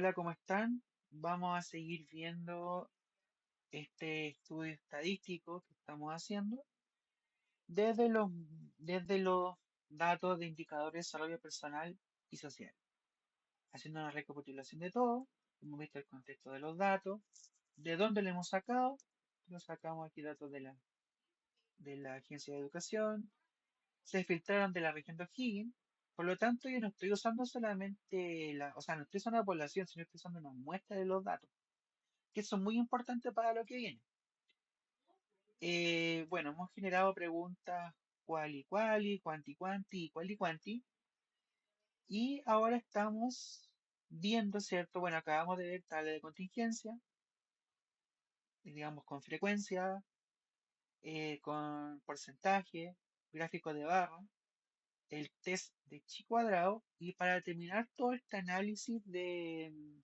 Hola, ¿cómo están? Vamos a seguir viendo este estudio estadístico que estamos haciendo desde los datos de indicadores de desarrollo personal y social. Haciendo una recapitulación de todo, hemos visto el contexto de los datos, de dónde lo hemos sacado. Lo sacamos aquí datos de la Agencia de Educación, se filtraron de la región de O'Higgins. Por lo tanto, yo no estoy usando solamente o sea, no estoy usando la población, sino estoy usando una muestra de los datos que son muy importantes para lo que viene. Bueno, hemos generado preguntas cuanti quanti, y quanti, y ahora estamos viendo, ¿cierto? Bueno, acabamos de ver tabla de contingencia, digamos con frecuencia, con porcentaje, gráfico de barra, el test de chi cuadrado, y para terminar todo este análisis de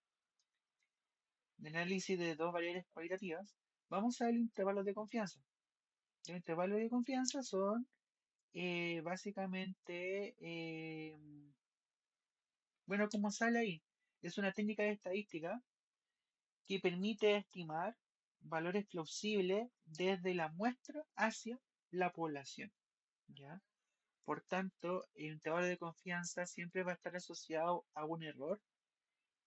dos variables cualitativas, vamos a ver intervalos de confianza. Los intervalos de confianza son básicamente, bueno, como sale ahí, es una técnica de estadística que permite estimar valores plausibles desde la muestra hacia la población, ¿ya? Por tanto, el intervalo de confianza siempre va a estar asociado a un error,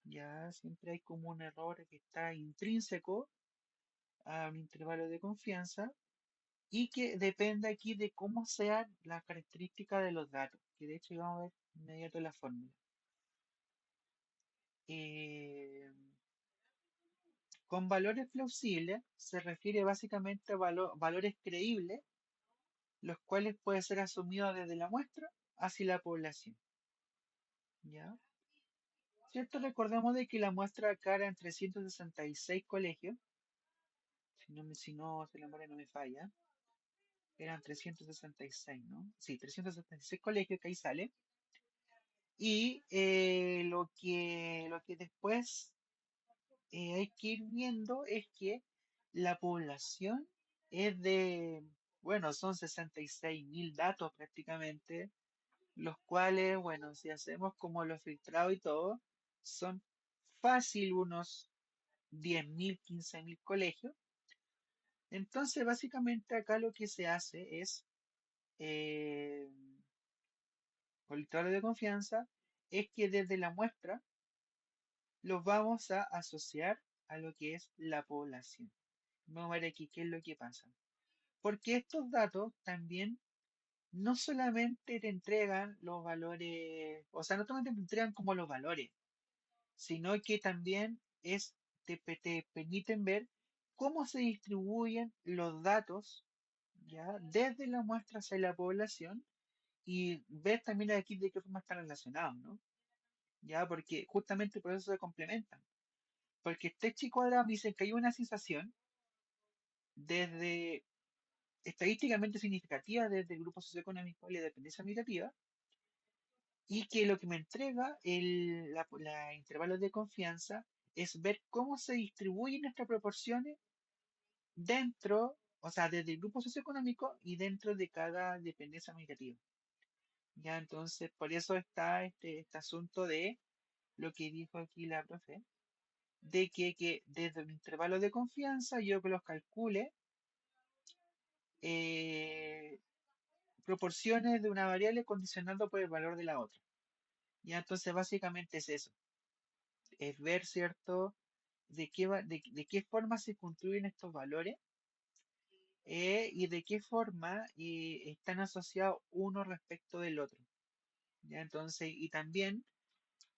¿ya? Siempre hay como un error que está intrínseco a un intervalo de confianza y que depende aquí de cómo sean las características de los datos, que de hecho vamos a ver inmediato la fórmula. Eh, con valores plausibles se refiere básicamente a valores creíbles, los cuales pueden ser asumidos desde la muestra hacia la población. ¿Ya? ¿Cierto? Recordemos de que la muestra acá era en 366 colegios, si la memoria no me falla, eran 366, ¿no? Sí, 366 colegios que ahí sale. Y lo que después hay que ir viendo es que la población es bueno, son 66.000 datos prácticamente, los cuales, bueno, si hacemos como los filtrados y todo, son fácil unos 10.000, 15.000 colegios. Entonces, básicamente acá lo que se hace es, eh, con el intervalo de confianza, es que desde la muestra los vamos a asociar a lo que es la población. Vamos a ver aquí qué es lo que pasa. Porque estos datos también no solamente te entregan los valores, o sea, no solamente te entregan como los valores, sino que también te permiten ver cómo se distribuyen los datos, ¿ya? Desde la muestra hacia la población y ver también aquí de qué forma están relacionados, ¿no? ¿Ya? Porque justamente por eso se complementan. Porque este chico ahora me dice que hay una sensación desde estadísticamente significativa desde el grupo socioeconómico y la dependencia migrativa, y que lo que me entrega la intervalos de confianza es ver cómo se distribuyen estas proporciones dentro, o sea, desde el grupo socioeconómico y dentro de cada dependencia migrativa. Ya, entonces, por eso está este asunto de lo que dijo aquí la profe, de que desde un intervalo de confianza yo que los calcule, eh, proporciones de una variable condicionando por el valor de la otra. Ya, entonces básicamente es eso, es ver, ¿cierto?, de qué forma se construyen estos valores, y de qué forma están asociados uno respecto del otro. Ya, entonces, y también,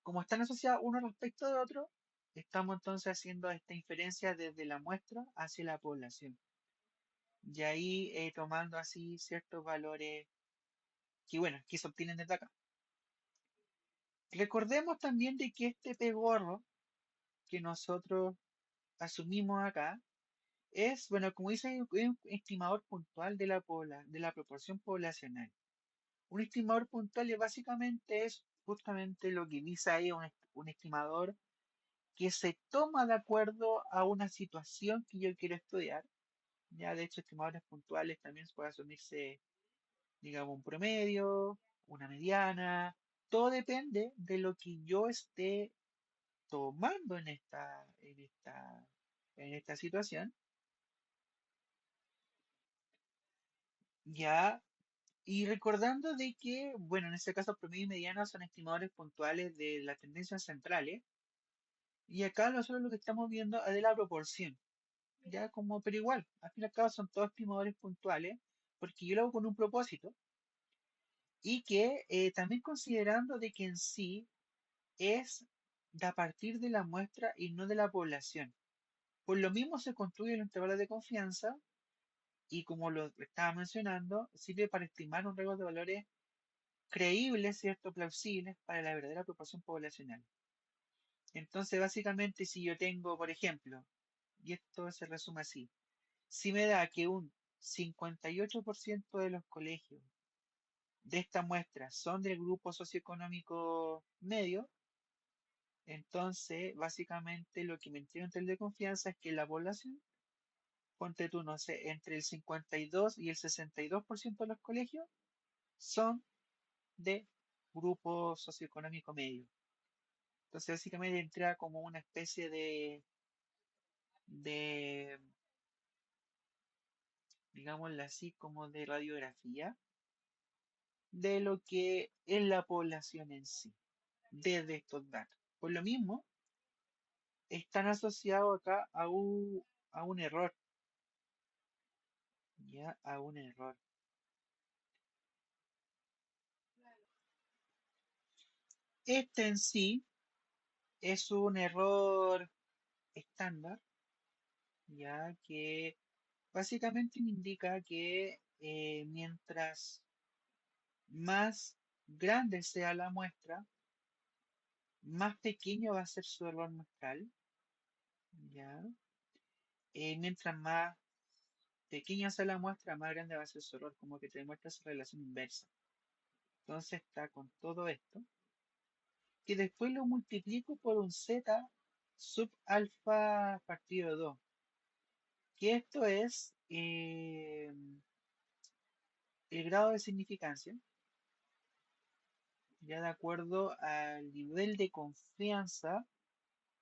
como están asociados uno respecto del otro, estamos entonces haciendo esta inferencia desde la muestra hacia la población. Y ahí tomando así ciertos valores que, bueno, que se obtienen desde acá. Recordemos también de que este pegorro que nosotros asumimos acá es, bueno, como dice, un estimador puntual de la proporción poblacional. Un estimador puntual básicamente es justamente lo que dice ahí un estimador que se toma de acuerdo a una situación que yo quiero estudiar. Ya, de hecho, estimadores puntuales también puede asumirse, digamos, un promedio, una mediana. Todo depende de lo que yo esté tomando en esta situación, ya, y recordando de que, bueno, en este caso promedio y mediana son estimadores puntuales de las tendencias centrales, y acá nosotros lo que estamos viendo es de la proporción, ya como, pero igual, al fin y al cabo son todos estimadores puntuales, porque yo lo hago con un propósito, y que también considerando de que en sí es de a partir de la muestra y no de la población. Por lo mismo se construye el intervalo de confianza y como lo estaba mencionando, sirve para estimar un rango de valores creíbles, ¿cierto? Plausibles para la verdadera proporción poblacional. Entonces, básicamente, si yo tengo, por ejemplo, y esto se resume así, si me da que un 58% de los colegios de esta muestra son del grupo socioeconómico medio, entonces, básicamente, lo que me entrega un nivel de confianza es que la población, ponte tú, no sé, entre el 52 y el 62% de los colegios son de grupo socioeconómico medio. Entonces, básicamente entra como una especie de, digámoslo así, como de radiografía de lo que es la población en sí, desde estos datos. Por lo mismo, están asociados acá a un error, ya, a un error. Este en sí es un error estándar, ya que básicamente me indica que mientras más grande sea la muestra, más pequeño va a ser su error muestral, ¿ya? Mientras más pequeña sea la muestra, más grande va a ser su error, como que te demuestra esa relación inversa. Entonces está con todo esto, que después lo multiplico por un z sub alfa partido 2, que esto es el grado de significancia, ya de acuerdo al nivel de confianza,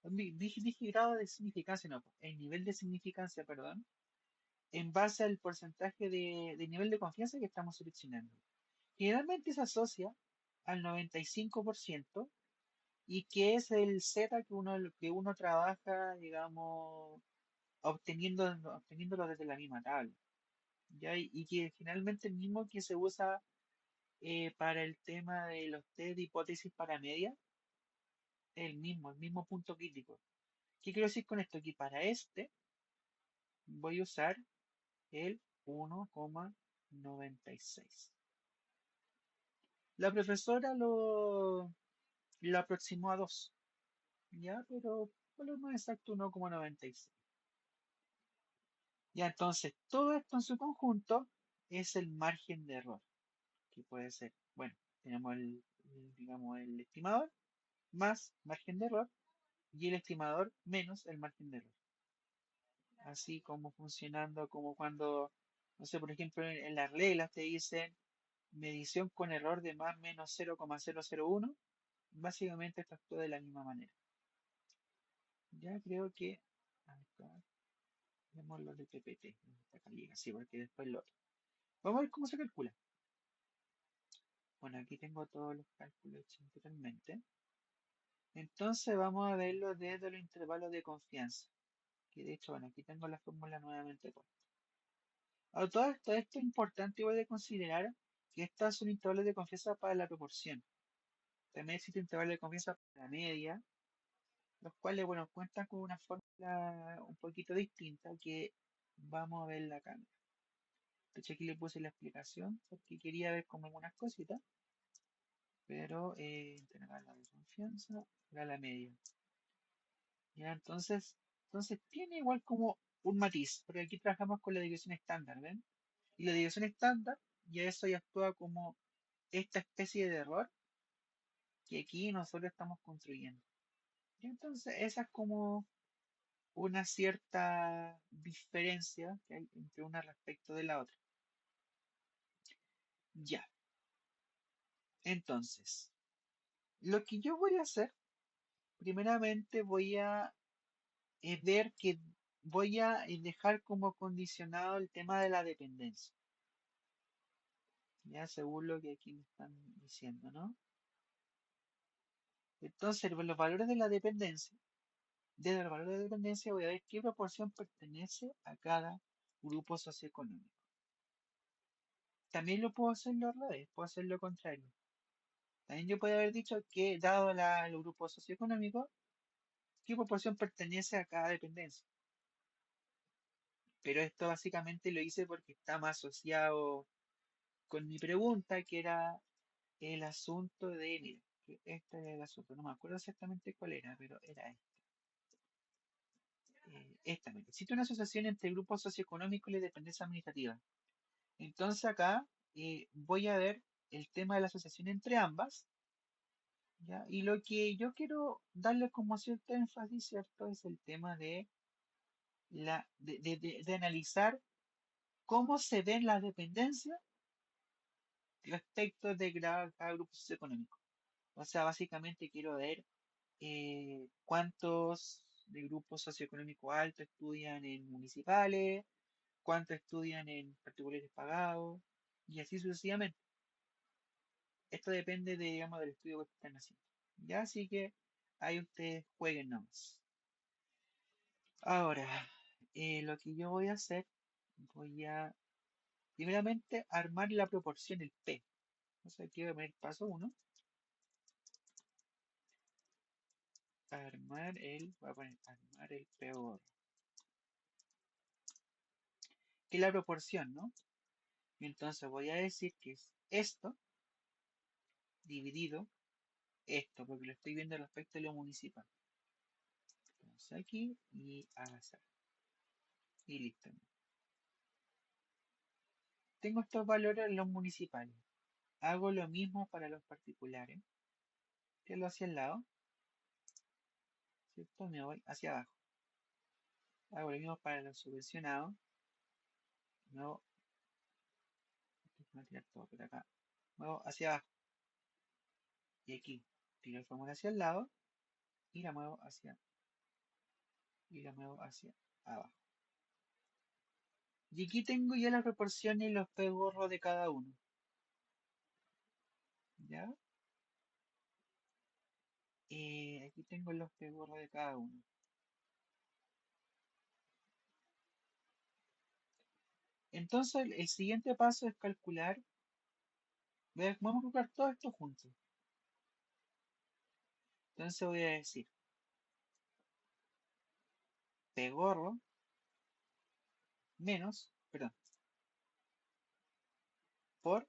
dije grado de significancia, no, el nivel de significancia, perdón, en base al porcentaje de nivel de confianza que estamos seleccionando. Generalmente se asocia al 95% y que es el Z que uno trabaja, digamos, obteniéndolo desde la misma tabla. ¿Ya? Y que finalmente el mismo que se usa para el tema de los test de hipótesis para media, el mismo punto crítico. ¿Qué quiero decir con esto? Que para este voy a usar el 1,96. La profesora lo aproximó a 2, ya, pero por lo más exacto 1,96. Ya, entonces, todo esto en su conjunto es el margen de error, que puede ser, bueno, tenemos digamos, el estimador más margen de error y el estimador menos el margen de error. Así como funcionando, como cuando, no sé, por ejemplo, en las reglas te dicen medición con error de más o menos 0,001, básicamente esto actúa de la misma manera. Ya creo que acá vemos lo de PPT, acá llega, sí, porque después lo otro. Vamos a ver cómo se calcula. Bueno, aquí tengo todos los cálculos hechos anteriormente. Entonces vamos a verlo desde los intervalos de confianza. Que de hecho, bueno, aquí tengo la fórmula nuevamente puesta. A todo esto es importante igual de considerar que estas son intervalos de confianza para la proporción. También existe intervalo de confianza para la media, los cuales, bueno, cuentan con una fórmula un poquito distinta que vamos a verla acá. De hecho, aquí le puse la explicación porque quería ver como algunas cositas, pero intervalo de confianza para la media. Ya, entonces tiene igual como un matiz, porque aquí trabajamos con la división estándar, ¿ven? Y la división estándar, ya eso ya actúa como esta especie de error que aquí nosotros estamos construyendo. Y entonces esa es como una cierta diferencia que hay entre una respecto de la otra. Ya, entonces, lo que yo voy a hacer primeramente voy a ver que voy a dejar como condicionado el tema de la dependencia, ya según lo que aquí me están diciendo, ¿no? Entonces, los valores de la dependencia, desde los valores de dependencia voy a ver qué proporción pertenece a cada grupo socioeconómico. También lo puedo hacerlo al revés, puedo hacer lo contrario. También yo puedo haber dicho que, dado el grupo socioeconómico, qué proporción pertenece a cada dependencia. Pero esto básicamente lo hice porque está más asociado con mi pregunta, que era el asunto de, mira, que este es el asunto, no me acuerdo exactamente cuál era, pero era este. Esta, mira, existe una asociación entre grupos socioeconómicos y la dependencia administrativa. Entonces acá voy a ver el tema de la asociación entre ambas, ¿ya? Y lo que yo quiero darle como cierto énfasis, ¿cierto? Es el tema de analizar cómo se ven las dependencias respecto de cada grupo socioeconómico. O sea, básicamente quiero ver cuántos de grupos socioeconómicos altos estudian en municipales, cuántos estudian en particulares pagados, y así sucesivamente. Esto depende de, digamos, del estudio que están haciendo. Ya, así que ahí ustedes jueguen nomás. Ahora, lo que yo voy a hacer, voy a primeramente armar la proporción, el P. O sea, aquí voy a poner paso uno. Voy a poner armar el peor. Que es la proporción, ¿no? Entonces voy a decir que es esto dividido esto, porque lo estoy viendo respecto a lo municipal. Entonces aquí y al azar. Y listo. Tengo estos valores en los municipales. Hago lo mismo para los particulares, que lo hacia el lado, ¿cierto? Me voy hacia abajo. Hago lo mismo para los subvencionados. Me voy a tirar todo por acá. Me muevo hacia abajo. Y aquí tiro el fórmula hacia el lado y la muevo hacia abajo. Y aquí tengo ya las proporciones y los pegorros de cada uno. ¿Ya? Aquí tengo los pegorros de cada uno. Entonces, el siguiente paso es calcular. Vamos a calcular todo esto juntos. Entonces voy a decir pegorro menos, perdón, por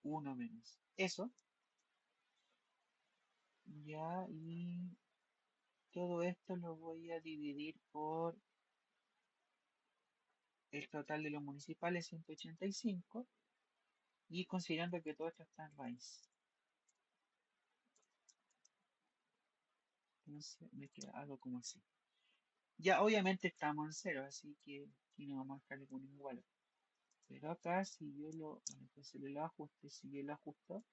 uno menos. Eso, ya, y todo esto lo voy a dividir por el total de los municipales, 185, y considerando que todo esto está en raíz. Entonces me queda algo como así. Ya obviamente estamos en cero, así que aquí no vamos a dejarle con ningún valor. Pero acá si yo bueno, entonces le lo ajuste, si yo lo ajusto,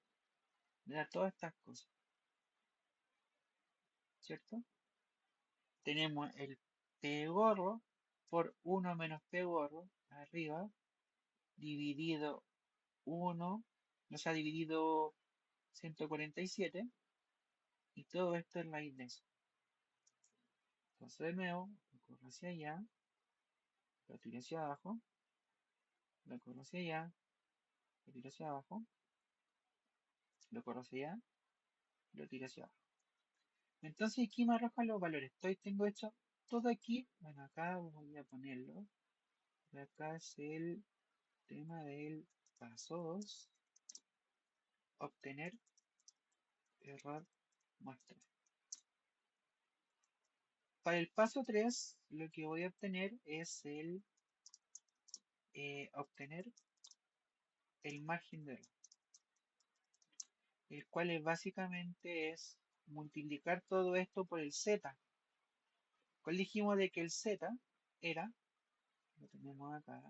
me da todas estas cosas, ¿cierto? Tenemos el P gorro por 1 menos P gorro arriba, dividido 1, o sea, dividido 147, y todo esto es raíz de eso. Entonces de nuevo, lo corro hacia allá, lo tiro hacia abajo, lo corro hacia allá, lo tiro hacia abajo, lo corro hacia allá, lo tiro hacia abajo. Entonces aquí me arroja los valores. Tengo hecho todo aquí. Bueno, acá voy a ponerlo. Acá es el tema del paso 2. Obtener error muestra. Para el paso 3, lo que voy a obtener es obtener el margen de error, el cual básicamente es multiplicar todo esto por el z. ¿Cuál dijimos de que el z era? Lo tenemos acá.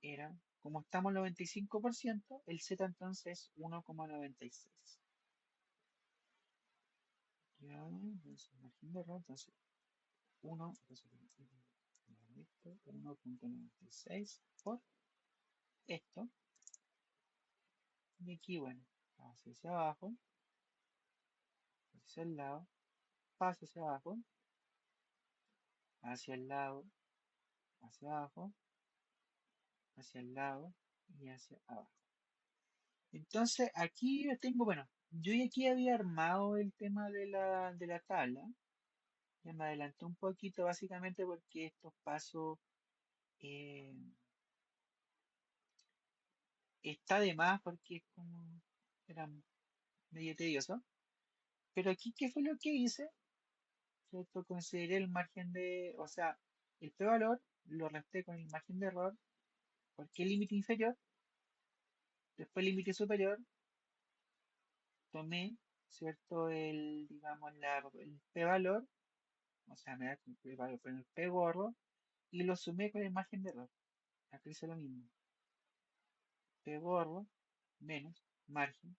Era, como estamos al 95%, el z entonces es 1,96. entonces margen de error, entonces 1, entonces 1.96 por esto, y aquí bueno, hacia abajo, hacia el lado, pasa hacia abajo, hacia el lado, hacia abajo, hacia el lado y hacia abajo. Entonces aquí yo tengo, bueno, yo ya aquí había armado el tema de la tabla, ya me adelanté un poquito básicamente porque estos pasos eh, está de más porque es como, era medio tedioso. Pero aquí, ¿qué fue lo que hice? ¿Cierto? Consideré el margen de, o sea, el p-valor lo resté con el margen de error, porque el límite inferior, después el límite superior, tomé, ¿cierto? El, digamos, el p-valor, o sea, me da el p-valor con el p-gorro, y lo sumé con el margen de error. Aquí hice lo mismo. P-gorro menos margen,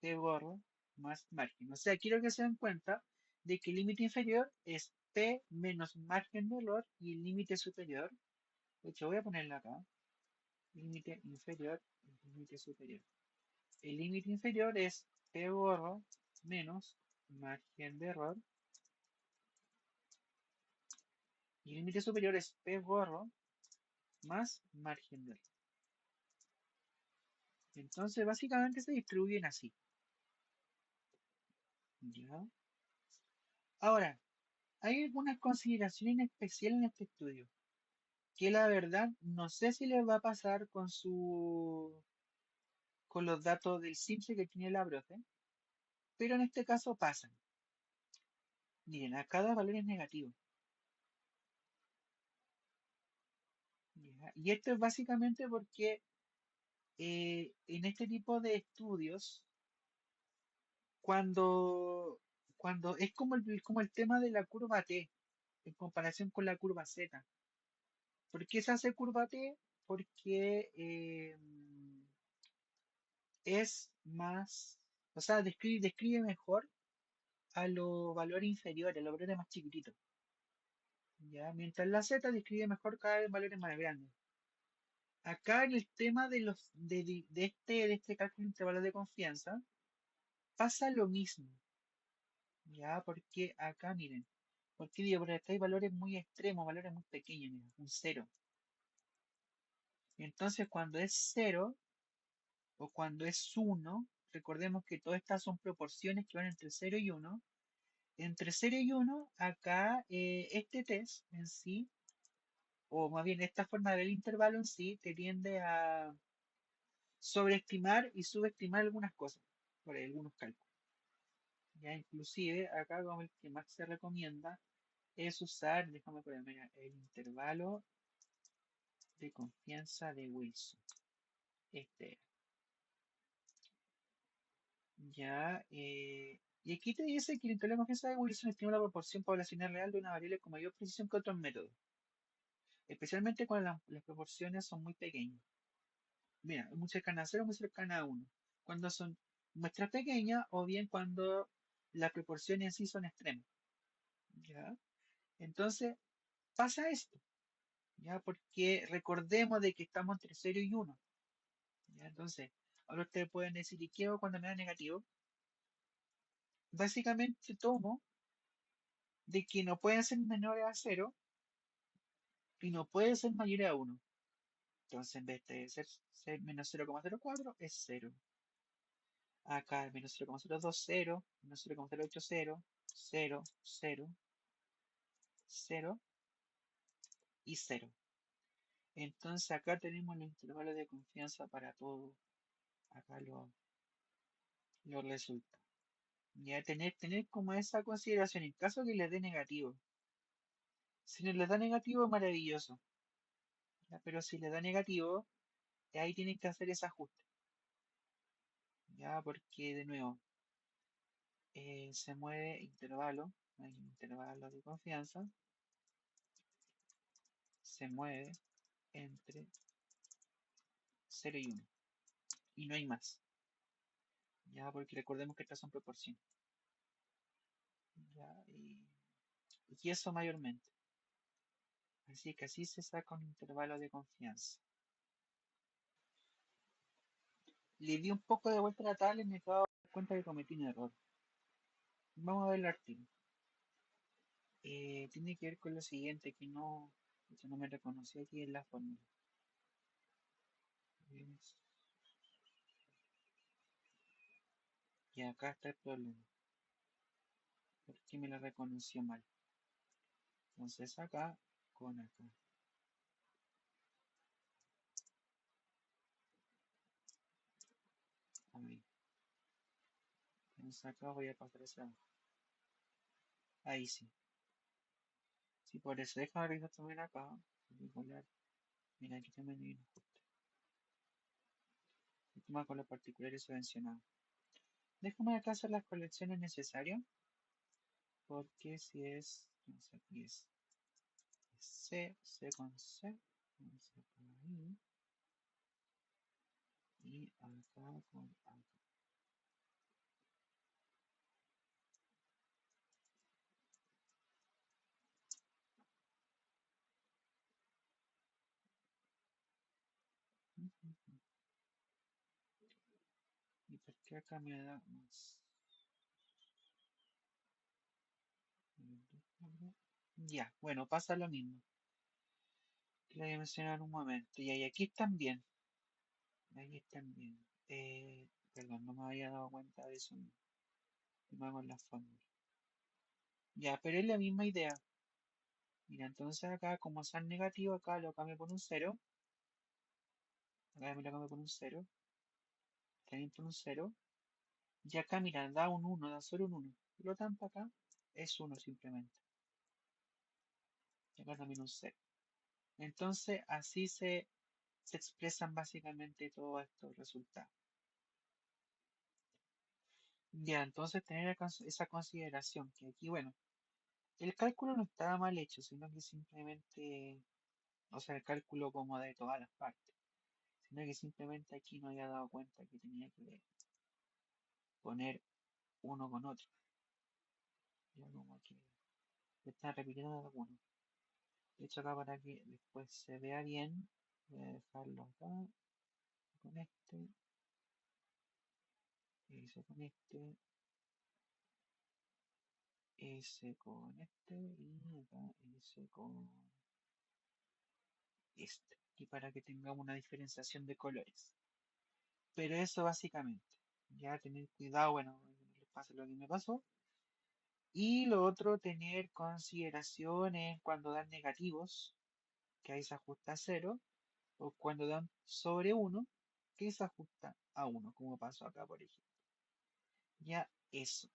p-gorro más margen. O sea, quiero que se den cuenta de que el límite inferior es p menos margen de error y el límite superior, de hecho voy a ponerlo acá, límite inferior y límite superior. El límite inferior es p gorro menos margen de error y el límite superior es p gorro más margen de error. Entonces básicamente se distribuyen así. ¿Ya? Ahora, hay algunas consideraciones especiales en este estudio, que la verdad no sé si les va a pasar con los datos del simple que tiene la brote, pero en este caso pasan. Miren, a cada valor es negativo. ¿Ya? Y esto es básicamente porque en este tipo de estudios, cuando, cuando es como el tema de la curva T en comparación con la curva Z. ¿Por qué se hace curva T? Porque es más, o sea, describe mejor a los valores inferiores, a los valores más chiquititos. ¿Ya? Mientras la Z describe mejor cada vez valores más grandes. Acá en el tema de este cálculo intervalo de confianza, pasa lo mismo. ¿Ya? Porque acá, miren, porque digo, porque acá hay valores muy extremos, valores muy pequeños, miren, un cero. Entonces, cuando es cero o cuando es uno, recordemos que todas estas son proporciones que van entre cero y uno. Entre cero y uno, acá este test en sí, o más bien esta forma de ver el intervalo en sí, te tiende a sobreestimar y subestimar algunas cosas, por ahí, algunos cálculos. Ya inclusive acá como el que más se recomienda es usar, déjame ponerme el intervalo de confianza de Wilson. Este, ya, y aquí te dice que el intervalo de confianza de Wilson estima la proporción poblacional real de una variable con mayor precisión que otros métodos, especialmente cuando las proporciones son muy pequeñas. Mira, muy cercana a 0, muy cercana a 1. Cuando son muestras pequeñas o bien cuando las proporciones en sí son extremas. ¿Ya? Entonces, pasa esto. ¿Ya? Porque recordemos de que estamos entre 0 y 1. ¿Ya? Entonces, ahora ustedes pueden decir, ¿y qué hago cuando me da negativo? Básicamente tomo de que no pueden ser menores a 0 y no pueden ser mayores a 1. Entonces, en vez de ser menos 0,04, es 0. Acá menos 0,020, menos 0,080, 0, 0, 0 y 0. Entonces acá tenemos los intervalos de confianza para todo. Acá lo resulta. Ya tener como esa consideración en caso que les dé negativo. Si no les da negativo, maravilloso. ¿Ya? Pero si les da negativo, ahí tienen que hacer ese ajuste. Ya, porque de nuevo, se mueve intervalo, hay intervalo de confianza, se mueve entre 0 y 1. Y no hay más. Ya, porque recordemos que estas son proporciones. ya, y eso mayormente. Así que así se saca un intervalo de confianza. Le di un poco de vuelta a la tabla y me acabo de dar cuenta que cometí un error. Vamos a ver el artículo. Tiene que ver con lo siguiente, que no me reconocí aquí en la fórmula. Y acá está el problema, porque me lo reconoció mal. Entonces acá con acá. Ahí. Entonces acá voy a pasar esa. Ahí sí. Sí, por eso déjame revisar también acá. Particular. Mira, aquí también hay un ajuste. Última con los particulares subvencionados. Déjame acá hacer las colecciones necesarias. Porque si es. No sé, aquí es C, C con C. Vamos a por ahí. Y acá con acá. ¿Y por qué acá me da más? Ya, bueno, pasa lo mismo que le voy a mencionar en un momento. Y aquí están bien. Ahí están bien. Perdón, no me había dado cuenta de eso. No hago la fórmula. Ya, pero es la misma idea. Mira, entonces acá, como son negativo, acá lo cambio por un cero. Acá me lo cambio por un cero. También por un cero. Y acá, mira, da un 1, da solo un 1. Por lo tanto, acá es 1 simplemente. Y acá también un cero. Entonces, así se expresan básicamente todos estos resultados. Ya, entonces tener esa consideración, que aquí, bueno, el cálculo no estaba mal hecho, sino que simplemente, o sea, el cálculo como de todas las partes, sino que simplemente aquí no había dado cuenta que tenía que poner uno con otro. Ya como que está repitiendo alguno. De hecho, acá para que después se vea bien, voy a dejarlo acá con este, ese con este, ese con este y acá ese con este. Y para que tengamos una diferenciación de colores. Pero eso básicamente. Ya tener cuidado, bueno, no les pase lo que me pasó. Y lo otro, tener consideraciones cuando dan negativos, que ahí se ajusta a cero, o cuando dan sobre uno, que se ajusta a uno, como pasó acá, por ejemplo. Ya eso.